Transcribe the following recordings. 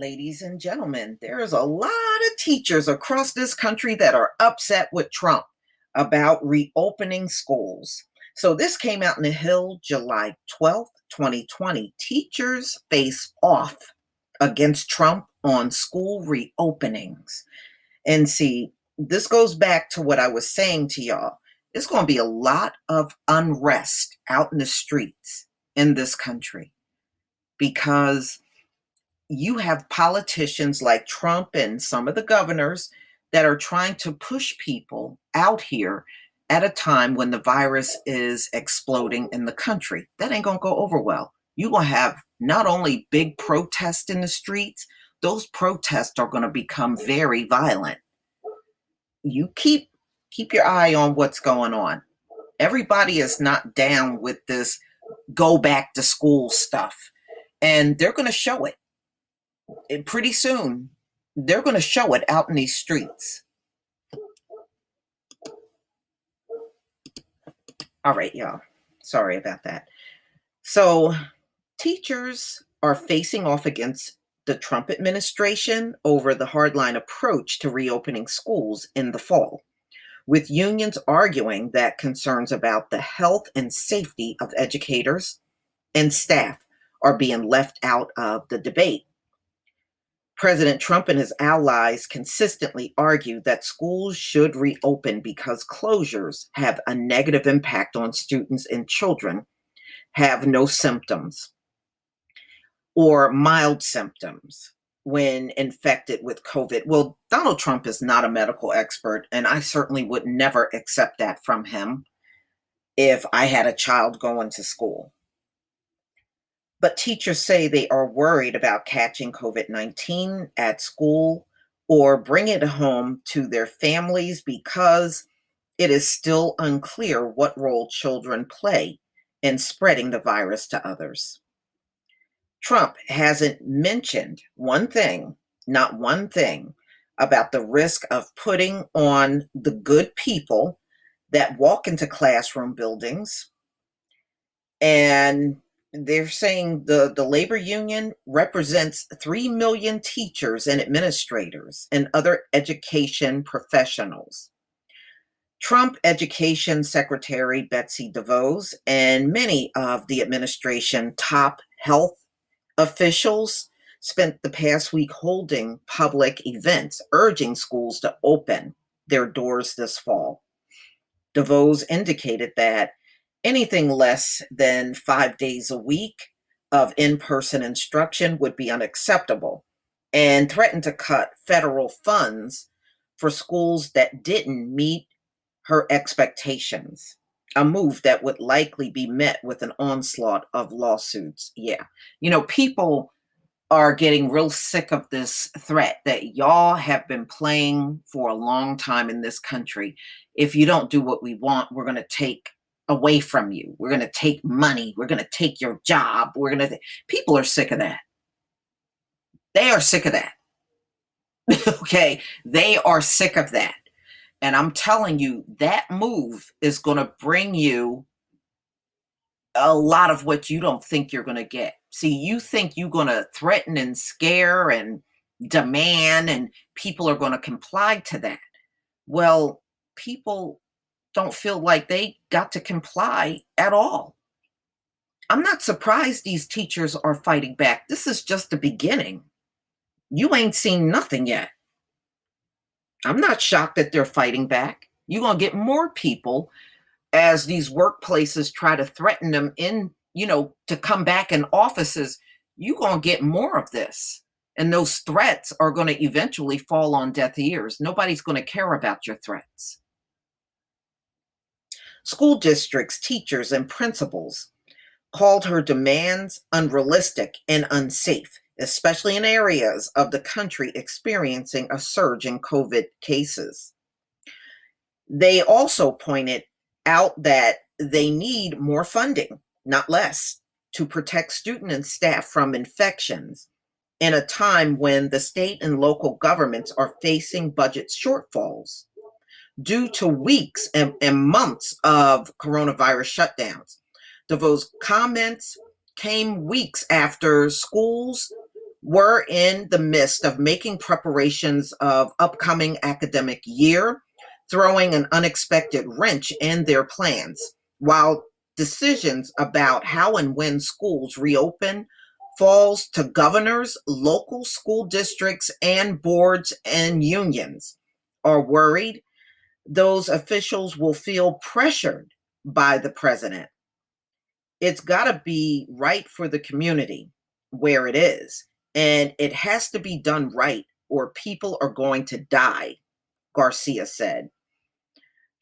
Ladies and gentlemen, there is a lot of teachers across this country that are upset with Trump about reopening schools. So, this came out in the Hill July 12th, 2020. Teachers face off against Trump on school reopenings. And see, this goes back to what I was saying to y'all. There's going to be a lot of unrest out in the streets in this country because you have politicians like Trump and some of the governors that are trying to push people out here at a time when the virus is exploding in the country. That ain't going to go over well. You're going to have not only big protests in the streets, those protests are going to become very violent. You keep your eye on what's going on. Everybody is not down with this go back to school stuff, and they're going to show it. And pretty soon, they're going to show it out in these streets. All right, y'all. Sorry about that. So, teachers are facing off against the Trump administration over the hardline approach to reopening schools in the fall, with unions arguing that concerns about the health and safety of educators and staff are being left out of the debate. President Trump and his allies consistently argue that schools should reopen because closures have a negative impact on students and children have no symptoms or mild symptoms when infected with COVID. Well, Donald Trump is not a medical expert, and I certainly would never accept that from him if I had a child going to school. But teachers say they are worried about catching COVID-19 at school or bring it home to their families because it is still unclear what role children play in spreading the virus to others. Trump hasn't mentioned one thing, not one thing, about the risk of putting on the good people that walk into classroom buildings. And they're saying the labor union represents 3 million teachers and administrators and other education professionals. Trump Education Secretary Betsy DeVos and many of the administration top health officials spent the past week holding public events urging schools to open their doors this fall. DeVos indicated that anything less than 5 days a week of in-person instruction would be unacceptable and threatened to cut federal funds for schools that didn't meet her expectations, a move that would likely be met with an onslaught of lawsuits. Yeah, people are getting real sick of this threat that y'all have been playing for a long time in this country. If you don't do what we want, we're going to take away from you. We're going to take money. We're going to take your job. People are sick of that. They are sick of that. Okay. They are sick of that. And I'm telling you, that move is going to bring you a lot of what you don't think you're going to get. See, you think you're going to threaten and scare and demand, and people are going to comply to that. Well, people don't feel like they got to comply at all. I'm not surprised these teachers are fighting back. This is just the beginning. You ain't seen nothing yet. I'm not shocked that they're fighting back. You're going to get more people as these workplaces try to threaten them to come back in offices. You're going to get more of this. And those threats are going to eventually fall on deaf ears. Nobody's going to care about your threats. School districts, teachers, and principals called her demands unrealistic and unsafe, especially in areas of the country experiencing a surge in COVID cases. They also pointed out that they need more funding, not less, to protect students and staff from infections in a time when the state and local governments are facing budget shortfalls due to weeks and months of coronavirus shutdowns. DeVos' comments came weeks after schools We're in the midst of making preparations of upcoming academic year, throwing an unexpected wrench in their plans, while decisions about how and when schools reopen falls to governors, local school districts, and boards and unions. Are worried those officials will feel pressured by the president. It's got to be right for the community where it is. And it has to be done right, or people are going to die, Garcia said.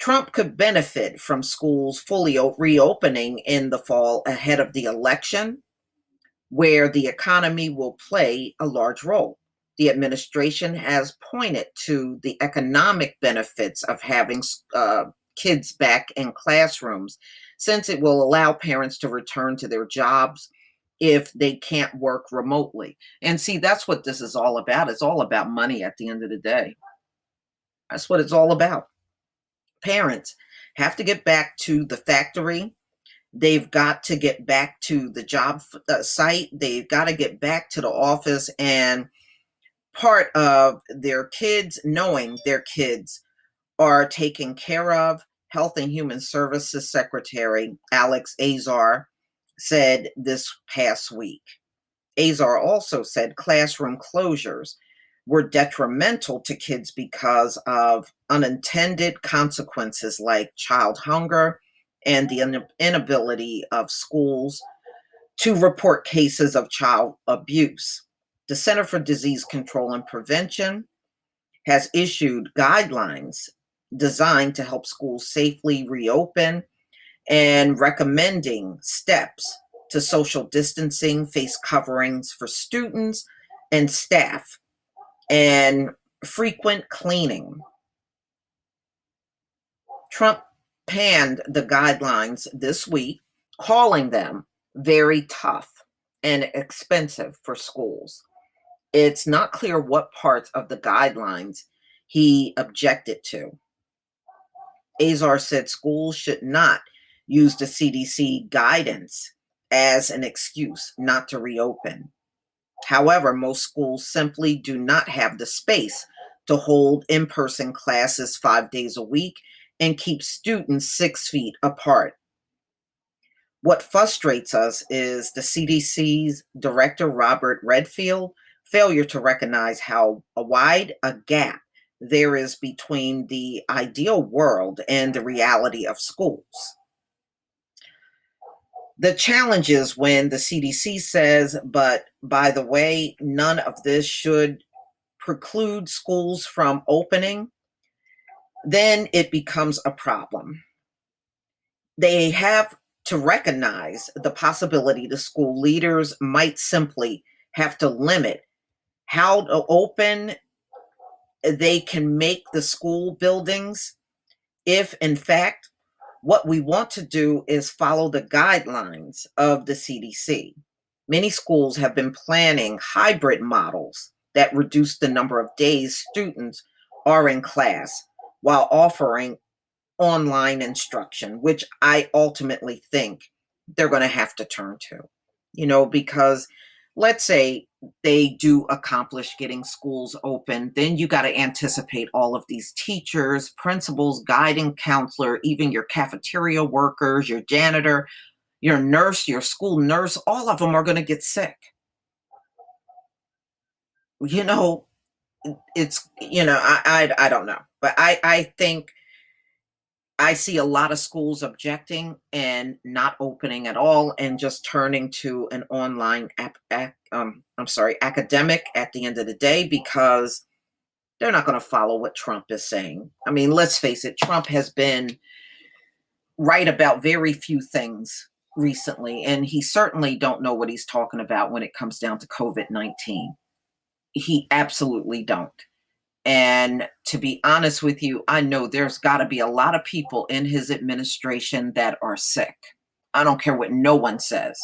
Trump could benefit from schools fully reopening in the fall ahead of the election, where the economy will play a large role. The administration has pointed to the economic benefits of having kids back in classrooms, since it will allow parents to return to their jobs if they can't work remotely. And see, that's what this is all about. It's all about money at the end of the day. That's what it's all about. Parents have to get back to the factory. They've got to get back to the job site. They've got to get back to the office. And part of their kids, knowing their kids are taken care of, Health and Human Services Secretary Alex Azar said this past week. Azar also said classroom closures were detrimental to kids because of unintended consequences like child hunger and the inability of schools to report cases of child abuse. The Center for Disease Control and Prevention has issued guidelines designed to help schools safely reopen and recommending steps to social distancing, face coverings for students and staff, and frequent cleaning. Trump panned the guidelines this week, calling them very tough and expensive for schools. It's not clear what parts of the guidelines he objected to. Azar said schools should not use the CDC guidance as an excuse not to reopen. However, most schools simply do not have the space to hold in-person classes 5 days a week and keep students 6 feet apart. What frustrates us is the CDC's director, Robert Redfield, failure to recognize how wide a gap there is between the ideal world and the reality of schools. The challenge is when the CDC says, but by the way, none of this should preclude schools from opening, then it becomes a problem. They have to recognize the possibility the school leaders might simply have to limit how open they can make the school buildings if, in fact, what we want to do is follow the guidelines of the CDC. Many schools have been planning hybrid models that reduce the number of days students are in class while offering online instruction, which I ultimately think they're going to have to turn to, because let's say they do accomplish getting schools open, then you got to anticipate all of these teachers, principals, guiding counselor, even your cafeteria workers, your janitor, your nurse, your school nurse, all of them are going to get sick. It's, I don't know, but I think I see a lot of schools objecting and not opening at all and just turning to an online academic at the end of the day, because they're not going to follow what Trump is saying. I mean, let's face it, Trump has been right about very few things recently, and he certainly don't know what he's talking about when it comes down to COVID-19. He absolutely don't. And to be honest with you, I know there's got to be a lot of people in his administration that are sick. I don't care what no one says.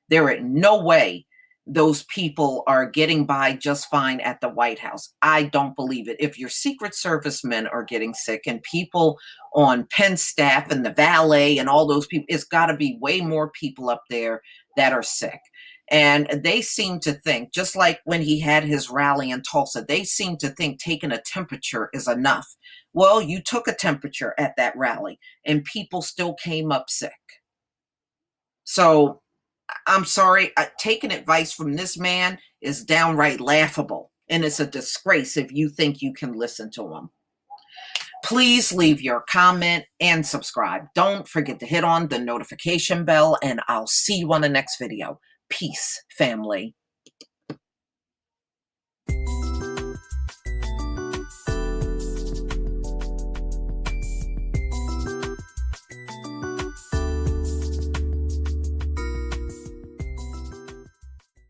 There ain't no way those people are getting by just fine at the White House. I don't believe it. If your Secret Service men are getting sick and people on Penn staff and the valet and all those people, it's got to be way more people up there that are sick. And they seem to think, just like when he had his rally in Tulsa, they seem to think taking a temperature is enough. Well, you took a temperature at that rally and people still came up sick. So I'm sorry, taking advice from this man is downright laughable. And it's a disgrace if you think you can listen to him. Please leave your comment and subscribe. Don't forget to hit on the notification bell, and I'll see you on the next video. Peace, family.